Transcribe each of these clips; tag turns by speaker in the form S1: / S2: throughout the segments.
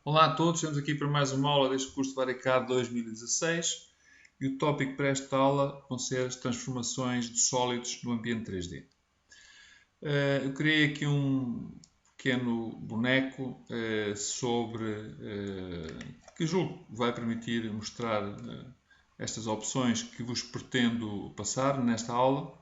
S1: Olá a todos, estamos aqui para mais uma aula deste curso de Varicad 2016 e o tópico para esta aula vão ser as transformações de sólidos no ambiente 3D. Eu criei aqui um pequeno boneco que julgo vai permitir mostrar estas opções que vos pretendo passar nesta aula.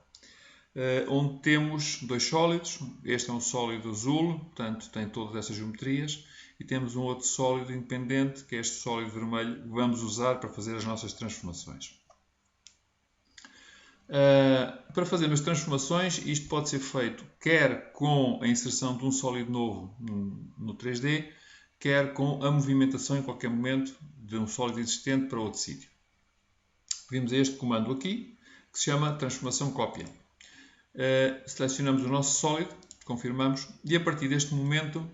S1: Onde temos dois sólidos, este é um sólido azul, portanto tem todas essas geometrias, e temos um outro sólido independente, que é este sólido vermelho, que vamos usar para fazer as nossas transformações. Para fazer as transformações, isto pode ser feito quer com a inserção de um sólido novo no 3D, quer com a movimentação em qualquer momento de um sólido existente para outro sítio. Vimos este comando aqui, que se chama transformação cópia. Selecionamos o nosso sólido, confirmamos, e a partir deste momento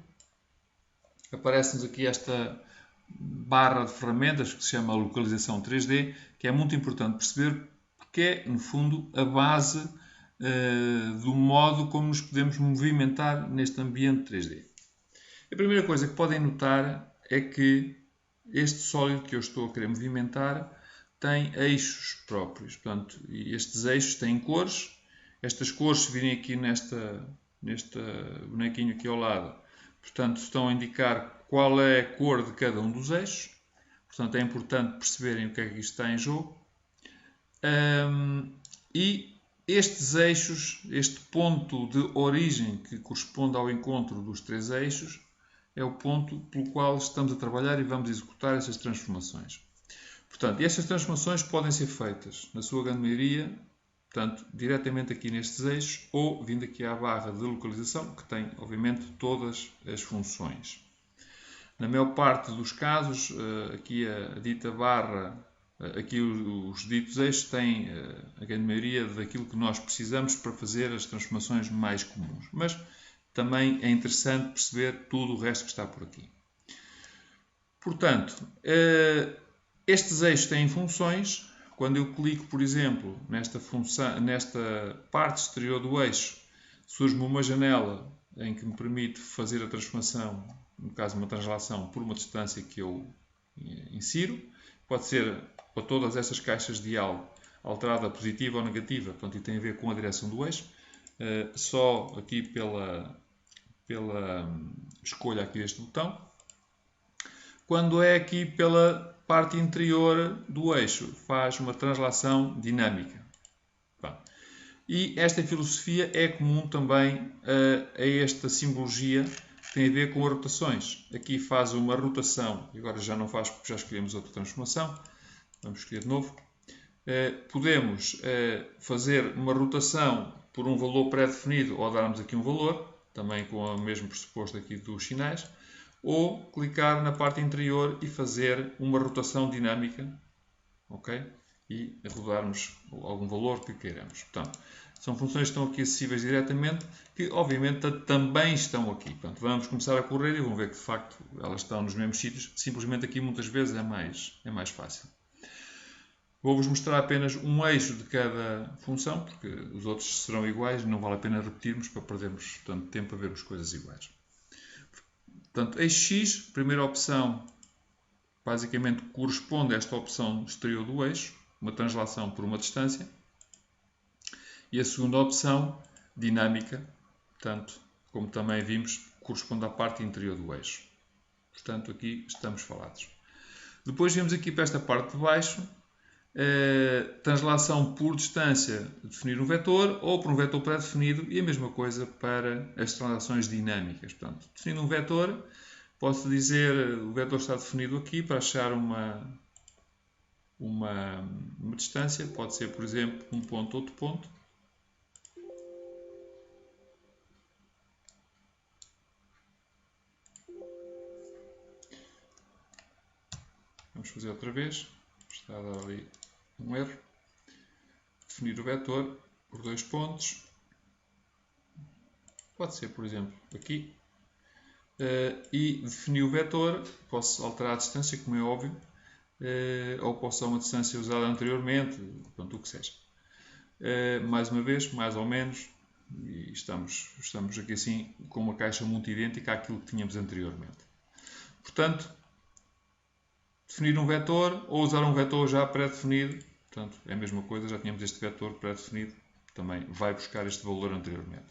S1: aparece-nos aqui esta barra de ferramentas que se chama localização 3D, que é muito importante perceber porque é, no fundo, a base do modo como nos podemos movimentar neste ambiente 3D. A primeira coisa que podem notar é que este sólido que eu estou a querer movimentar tem eixos próprios, portanto, e estes eixos têm cores. Estas cores, se virem aqui neste bonequinho aqui ao lado, portanto, estão a indicar qual é a cor de cada um dos eixos. Portanto, é importante perceberem o que é que isto está em jogo. E estes eixos, este ponto de origem que corresponde ao encontro dos três eixos, é o ponto pelo qual estamos a trabalhar e vamos executar essas transformações. Portanto, estas transformações podem ser feitas, na sua grande maioria, portanto, diretamente aqui nestes eixos ou vindo aqui à barra de localização, que tem, obviamente, todas as funções. Na maior parte dos casos, aqui a dita barra, aqui os ditos eixos têm a grande maioria daquilo que nós precisamos para fazer as transformações mais comuns. Mas também é interessante perceber tudo o resto que está por aqui. Portanto, estes eixos têm funções. Quando eu clico, por exemplo, nesta parte exterior do eixo, surge-me uma janela em que me permite fazer a transformação, no caso uma translação, por uma distância que eu insiro. Pode ser para todas estas caixas de diálogo, alterada positiva ou negativa, portanto, e tem a ver com a direção do eixo. Só aqui pela escolha aqui deste botão. Quando é aqui pela parte interior do eixo, faz uma translação dinâmica. Bom, e esta filosofia é comum também a esta simbologia que tem a ver com as rotações. Aqui faz uma rotação, e agora já não faz porque já escolhemos outra transformação. Vamos escolher de novo. Podemos fazer uma rotação por um valor pré-definido ou darmos aqui um valor, também com o mesmo pressuposto aqui dos sinais, ou clicar na parte interior e fazer uma rotação dinâmica, ok? E rodarmos algum valor que queiramos. Portanto, são funções que estão aqui acessíveis diretamente, que obviamente também estão aqui. Portanto, vamos começar a correr e vamos ver que de facto elas estão nos mesmos sítios. Simplesmente aqui muitas vezes é mais fácil. Vou-vos mostrar apenas um eixo de cada função, porque os outros serão iguais, não vale a pena repetirmos para perdermos tanto tempo a ver as coisas iguais. Portanto, eixo X, primeira opção, basicamente corresponde a esta opção exterior do eixo, uma translação por uma distância. E a segunda opção, dinâmica, portanto, como também vimos, corresponde à parte interior do eixo. Portanto, aqui estamos falados. Depois vemos aqui para esta parte de baixo, translação por distância, definir um vetor ou por um vetor pré-definido, e a mesma coisa para as translações dinâmicas. Portanto, definindo um vetor, posso dizer o vetor está definido aqui para achar uma distância, pode ser, por exemplo, um ponto, outro ponto. Vamos fazer outra vez, está a dar ali um erro. Definir o vetor por dois pontos. Pode ser, por exemplo, aqui. E definir o vetor, posso alterar a distância, como é óbvio, ou posso usar uma distância usada anteriormente, portanto, o que seja. Mais uma vez, mais ou menos, e estamos aqui assim com uma caixa muito idêntica àquilo que tínhamos anteriormente. Portanto, definir um vetor ou usar um vetor já pré-definido, portanto, é a mesma coisa, já tínhamos este vetor pré-definido, também vai buscar este valor anteriormente.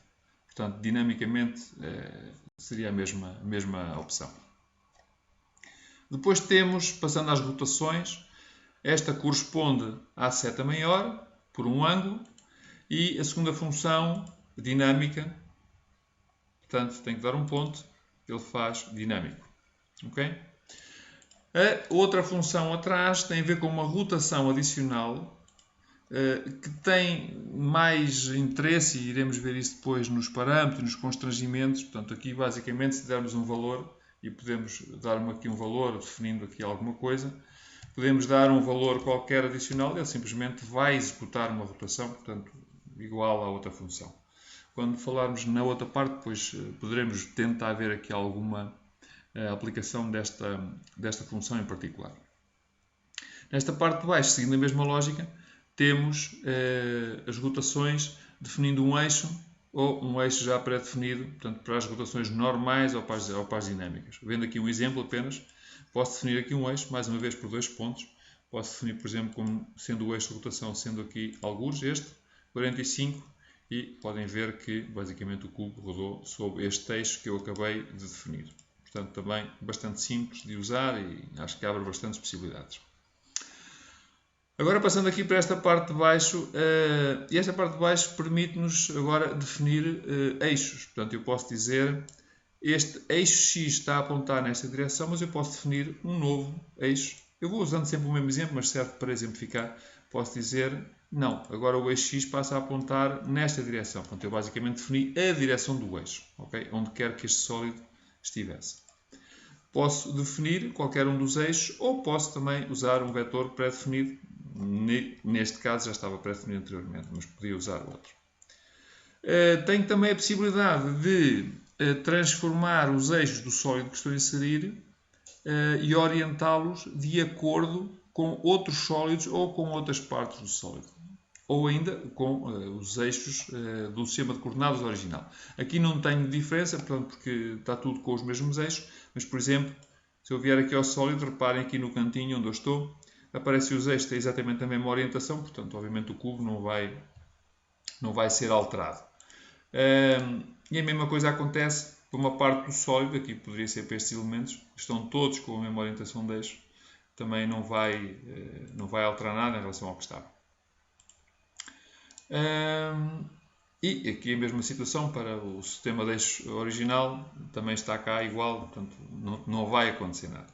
S1: Portanto, dinamicamente, seria a mesma opção. Depois temos, passando às rotações, esta corresponde à seta maior, por um ângulo, e a segunda função, dinâmica, portanto, tem que dar um ponto, ele faz dinâmico. Ok? A outra função atrás tem a ver com uma rotação adicional, que tem mais interesse, e iremos ver isso depois nos parâmetros, nos constrangimentos. Portanto, aqui basicamente se dermos um valor, e podemos dar aqui um valor, definindo aqui alguma coisa, podemos dar um valor qualquer adicional e ele simplesmente vai executar uma rotação, portanto, igual à outra função. Quando falarmos na outra parte, depois poderemos tentar ver aqui alguma aplicação desta função em particular. Nesta parte de baixo, seguindo a mesma lógica, temos as rotações definindo um eixo ou um eixo já pré-definido, portanto, para as rotações normais ou para as dinâmicas. Vendo aqui um exemplo apenas, posso definir aqui um eixo, mais uma vez por 2 pontos. Posso definir, por exemplo, como sendo o eixo de rotação, sendo aqui algures este, 45, e podem ver que, basicamente, o cubo rodou sobre este eixo que eu acabei de definir. Portanto, também bastante simples de usar e acho que abre bastantes possibilidades. Agora, passando aqui para esta parte de baixo, e esta parte de baixo permite-nos agora definir eixos. Portanto, eu posso dizer, este eixo X está a apontar nesta direção, mas eu posso definir um novo eixo. Eu vou usando sempre o mesmo exemplo, mas serve para exemplificar. Posso dizer, não, agora o eixo X passa a apontar nesta direção. Portanto, eu basicamente defini a direção do eixo, okay? Onde quer que este sólido estivesse. Posso definir qualquer um dos eixos ou posso também usar um vetor pré-definido. Neste caso já estava pré-definido anteriormente, mas podia usar outro. Tenho também a possibilidade de transformar os eixos do sólido que estou a inserir e orientá-los de acordo com outros sólidos ou com outras partes do sólido. Ou ainda com os eixos do sistema de coordenadas original. Aqui não tenho diferença, portanto, porque está tudo com os mesmos eixos, mas, por exemplo, se eu vier aqui ao sólido, reparem aqui no cantinho onde eu estou, aparecem os eixos, tem exatamente a mesma orientação, portanto, obviamente o cubo não vai ser alterado. E a mesma coisa acontece por uma parte do sólido, aqui poderia ser para estes elementos, estão todos com a mesma orientação de eixo, também não vai alterar nada em relação ao que estava. E aqui a mesma situação para o sistema de eixo original, também está cá igual, portanto não vai acontecer nada.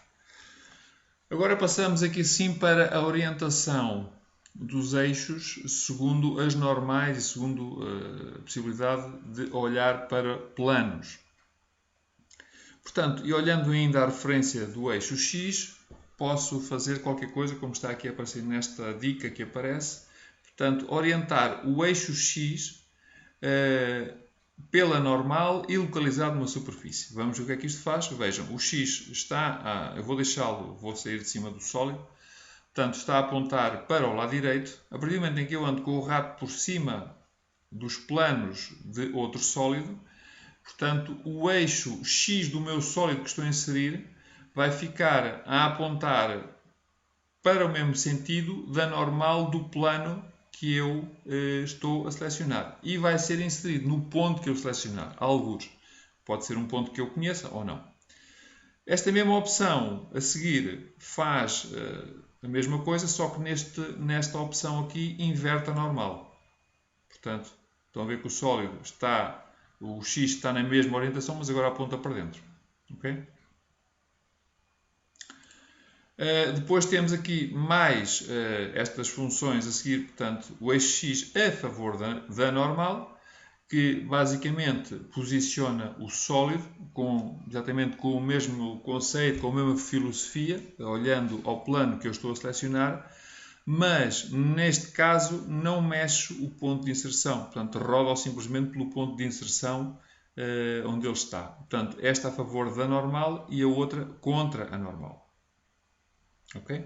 S1: Agora passamos aqui sim para a orientação dos eixos segundo as normais e segundo a possibilidade de olhar para planos. Portanto, e olhando ainda a referência do eixo X, posso fazer qualquer coisa, como está aqui a aparecer nesta dica que aparece. Portanto, orientar o eixo X pela normal e localizado numa superfície. Vamos ver o que é que isto faz. Vejam, o X está eu vou sair de cima do sólido, portanto está a apontar para o lado direito. A partir do momento em que eu ando com o rato por cima dos planos de outro sólido, portanto o eixo X do meu sólido que estou a inserir vai ficar a apontar para o mesmo sentido da normal do plano que eu estou a selecionar. E vai ser inserido no ponto que eu selecionar, algures. Pode ser um ponto que eu conheça ou não. Esta mesma opção a seguir faz a mesma coisa, só que nesta opção aqui inverte a normal. Portanto, estão a ver que o sólido o X está na mesma orientação, mas agora aponta para dentro. Ok? Depois temos aqui mais estas funções a seguir, portanto, o eixo X a favor da normal, que basicamente posiciona o sólido exatamente com o mesmo conceito, com a mesma filosofia, olhando ao plano que eu estou a selecionar, mas neste caso não mexe o ponto de inserção, portanto, roda simplesmente pelo ponto de inserção onde ele está. Portanto, esta a favor da normal e a outra contra a normal. Ok?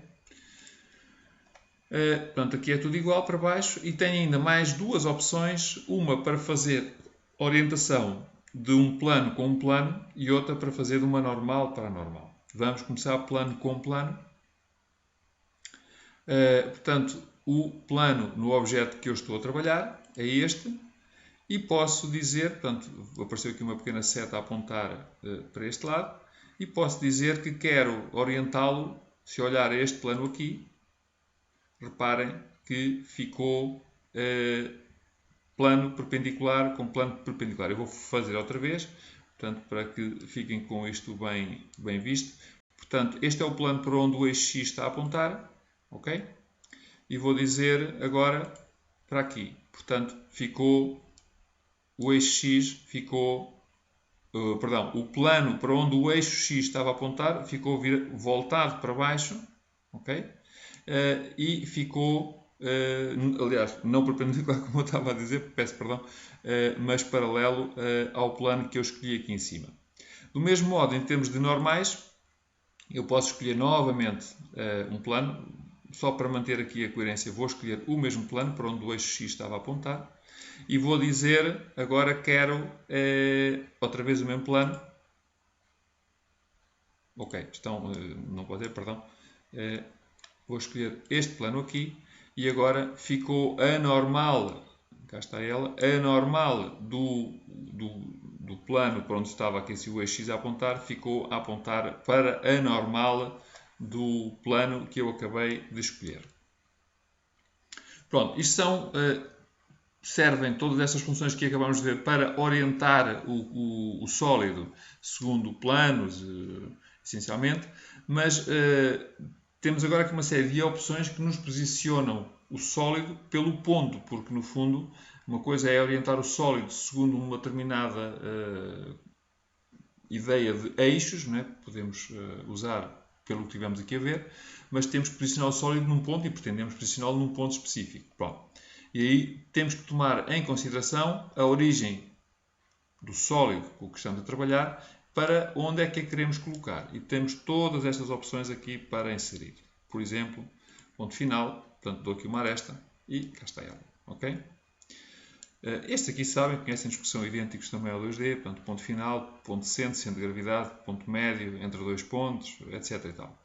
S1: Portanto, aqui é tudo igual para baixo e tem ainda mais duas opções, uma para fazer orientação de um plano com um plano e outra para fazer de uma normal para a normal. Vamos começar plano com plano. Portanto, o plano no objeto que eu estou a trabalhar é este. E posso dizer, portanto, apareceu aqui uma pequena seta a apontar para este lado. E posso dizer que quero orientá-lo, se olhar este plano aqui, reparem que ficou plano perpendicular com plano perpendicular. Eu vou fazer outra vez, portanto, para que fiquem com isto bem visto. Portanto, este é o plano para onde o eixo X está a apontar, ok? E vou dizer agora para aqui. Portanto, o eixo X ficou, perdão, o plano para onde o eixo X estava a apontar ficou voltado para baixo, ok? E ficou, aliás, não perpendicular como eu estava a dizer, peço perdão, mas paralelo ao plano que eu escolhi aqui em cima. Do mesmo modo, em termos de normais, eu posso escolher novamente um plano, só para manter aqui a coerência, vou escolher o mesmo plano para onde o eixo X estava a apontar e vou dizer, agora quero outra vez o mesmo plano. Ok, não pode ser, perdão. Vou escolher este plano aqui e agora ficou a normal, cá está ela, a normal do plano para onde estava aqui o eixo X a apontar, ficou a apontar para a normal do plano que eu acabei de escolher. Pronto, isto servem todas estas funções que acabamos de ver para orientar o sólido segundo planos, essencialmente, mas temos agora aqui uma série de opções que nos posicionam o sólido pelo ponto, porque no fundo uma coisa é orientar o sólido segundo uma determinada ideia de eixos, não é? Podemos usar pelo que tivemos aqui a ver, mas temos que posicionar o sólido num ponto e pretendemos posicioná-lo num ponto específico. Pronto. E aí temos que tomar em consideração a origem do sólido com o que estamos a trabalhar para onde é que a queremos colocar. E temos todas estas opções aqui para inserir. Por exemplo, ponto final, portanto dou aqui uma aresta e cá está ela. Ok? Estes aqui sabem, conhecem que são idênticos também ao 2D, portanto ponto final, ponto centro de gravidade, ponto médio entre dois pontos, etc. E tal.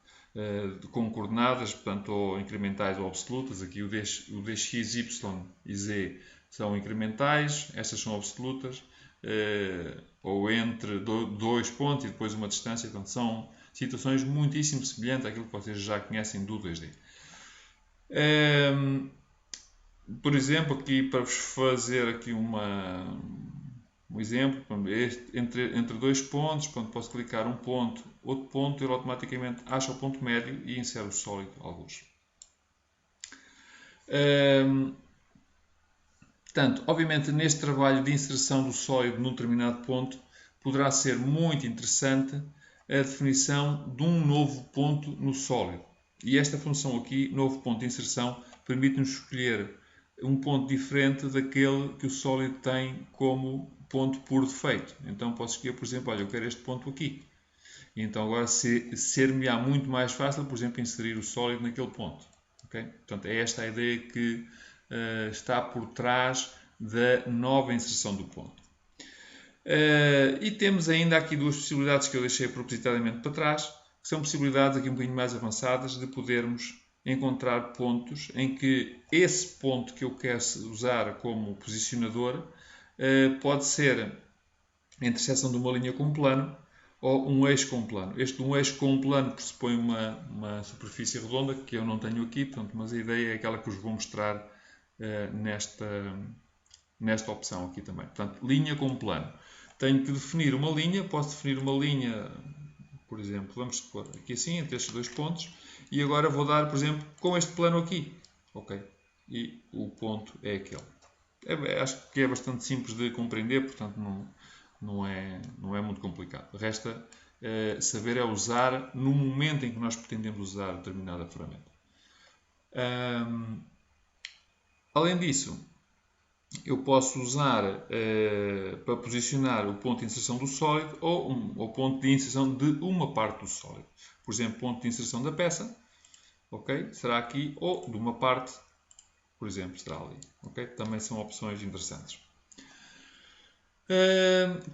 S1: Com coordenadas, portanto, ou incrementais ou absolutas. Aqui o dx, y e z são incrementais, estas são absolutas, ou entre dois pontos e depois uma distância. Portanto, são situações muitíssimo semelhantes àquilo que vocês já conhecem do 2D. Por exemplo, aqui para vos fazer aqui um exemplo, entre dois pontos, posso clicar um ponto, outro ponto, ele automaticamente acha o ponto médio e insere o sólido alguns. Portanto, obviamente neste trabalho de inserção do sólido num determinado ponto, poderá ser muito interessante a definição de um novo ponto no sólido. E esta função aqui, novo ponto de inserção, permite-nos escolher um ponto diferente daquele que o sólido tem como ponto por defeito. Então posso escolher, por exemplo, olha, eu quero este ponto aqui. E então agora ser-me-á muito mais fácil, por exemplo, inserir o sólido naquele ponto. Okay? Portanto, é esta a ideia que está por trás da nova inserção do ponto. E temos ainda aqui duas possibilidades que eu deixei propositadamente para trás, que são possibilidades aqui um bocadinho mais avançadas de podermos encontrar pontos em que esse ponto que eu quero usar como posicionador pode ser a interseção de uma linha com um plano ou um eixo com um plano. Este um eixo com um plano pressupõe uma superfície redonda que eu não tenho aqui, portanto, mas a ideia é aquela que vos vou mostrar nesta opção aqui também. Portanto, linha com plano. Tenho que definir uma linha, posso definir uma linha, por exemplo, vamos supor aqui assim, entre estes dois pontos, e agora vou dar, por exemplo, com este plano aqui. Ok? E o ponto é aquele. Acho que é bastante simples de compreender, portanto não é muito complicado. Resta saber usar no momento em que nós pretendemos usar determinada ferramenta. Além disso, eu posso usar para posicionar o ponto de inserção do sólido ou o ponto de inserção de uma parte do sólido. Por exemplo, ponto de inserção da peça, ok? Será aqui, ou de uma parte, por exemplo, será ali. Okay? Também são opções interessantes.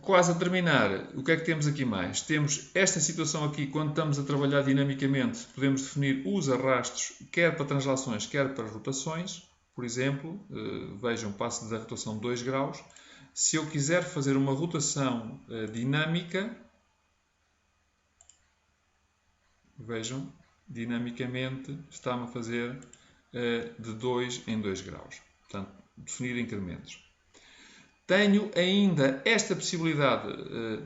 S1: Quase a terminar, o que é que temos aqui mais? Temos esta situação aqui, quando estamos a trabalhar dinamicamente, podemos definir os arrastos, quer para translações, quer para rotações. Por exemplo, vejam, passo da rotação 2 graus. Se eu quiser fazer uma rotação dinâmica, vejam, dinamicamente está-me a fazer de 2 em 2 graus. Portanto, definir incrementos. Tenho ainda esta possibilidade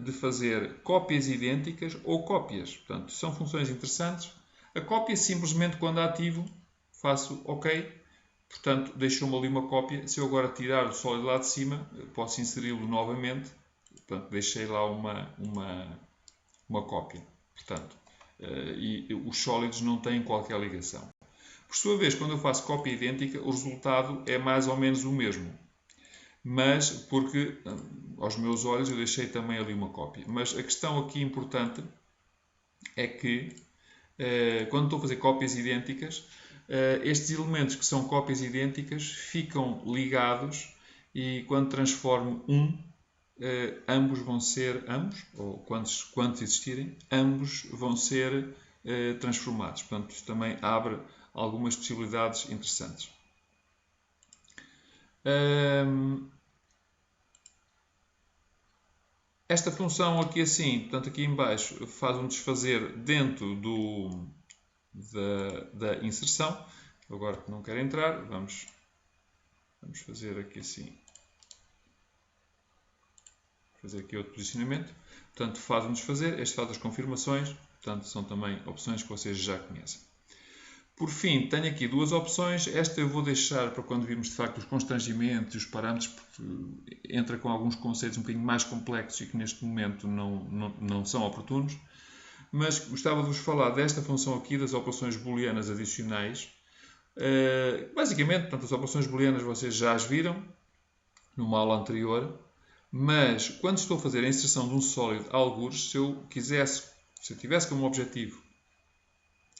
S1: de fazer cópias idênticas ou cópias. Portanto, são funções interessantes. A cópia, simplesmente quando ativo, faço OK. Portanto, deixou-me ali uma cópia. Se eu agora tirar o sólido lá de cima, posso inseri-lo novamente. Portanto, deixei lá uma cópia. Portanto, e os sólidos não têm qualquer ligação. Por sua vez, quando eu faço cópia idêntica, o resultado é mais ou menos o mesmo. Mas, porque aos meus olhos eu deixei também ali uma cópia. Mas a questão aqui importante é que, quando estou a fazer cópias idênticas, estes elementos que são cópias idênticas ficam ligados e quando transformo ambos vão ser, ou quantos existirem, ambos vão ser transformados. Portanto, isto também abre algumas possibilidades interessantes. Esta função aqui assim, portanto aqui em baixo, faz um desfazer dentro da inserção. Agora que não quero entrar, vamos fazer aqui assim. Fazer aqui outro posicionamento. Portanto, faz um desfazer, este faz as confirmações. Portanto, são também opções que vocês já conhecem. Por fim, tenho aqui duas opções. Esta eu vou deixar para quando virmos de facto os constrangimentos e os parâmetros, porque entra com alguns conceitos um bocadinho mais complexos e que neste momento não são oportunos. Mas gostava de vos falar desta função aqui das operações booleanas adicionais. Basicamente, portanto, as operações booleanas vocês já as viram numa aula anterior, mas quando estou a fazer a inserção de um sólido algures, se eu tivesse como objetivo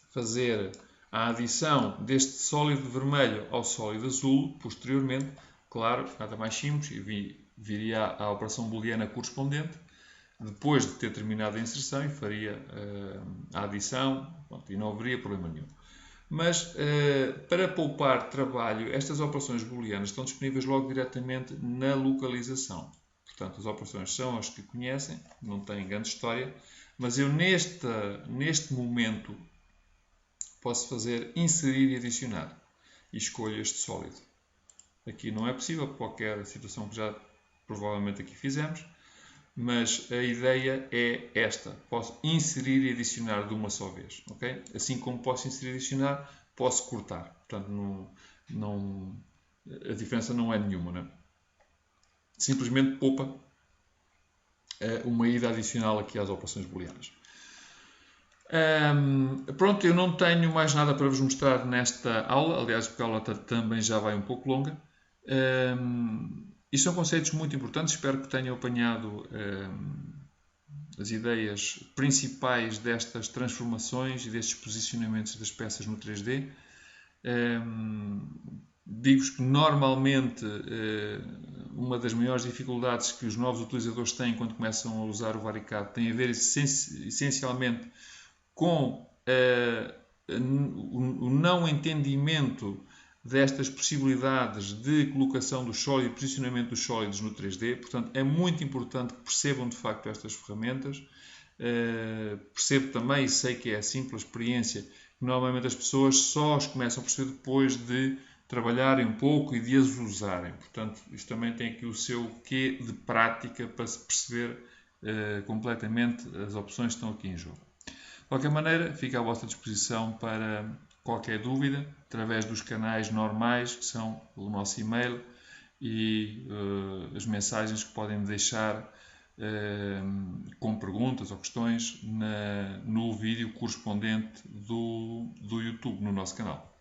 S1: fazer a adição deste sólido vermelho ao sólido azul, posteriormente, claro, nada mais simples, viria à operação booleana correspondente, depois de ter terminado a inserção, e faria a adição, pronto, e não haveria problema nenhum. Mas, para poupar trabalho, estas operações booleanas estão disponíveis logo diretamente na localização. Portanto, as operações são as que conhecem, não têm grande história, mas eu neste momento posso fazer inserir e adicionar e escolho este sólido. Aqui não é possível, por qualquer situação que já provavelmente aqui fizemos, mas a ideia é esta. Posso inserir e adicionar de uma só vez. Okay? Assim como posso inserir e adicionar, posso cortar. Portanto, a diferença não é nenhuma. Não é? Simplesmente poupa uma ida adicional aqui às operações booleanas. Pronto, eu não tenho mais nada para vos mostrar nesta aula, aliás, porque a aula também já vai um pouco longa. E são conceitos muito importantes, espero que tenham apanhado as ideias principais destas transformações e destes posicionamentos das peças no 3D. Digo-vos que normalmente uma das maiores dificuldades que os novos utilizadores têm quando começam a usar o Varicad tem a ver essencialmente com o não entendimento destas possibilidades de colocação do sólido e posicionamento dos sólidos no 3D. Portanto, é muito importante que percebam de facto estas ferramentas. Percebo também, e sei que é assim pela experiência, que normalmente as pessoas só as começam a perceber depois de trabalharem um pouco e de as usarem. Portanto, isto também tem aqui o seu quê de prática para se perceber completamente as opções que estão aqui em jogo. De qualquer maneira, fica à vossa disposição para qualquer dúvida, através dos canais normais, que são o nosso e-mail e as mensagens que podem deixar com perguntas ou questões no vídeo correspondente do YouTube, no nosso canal.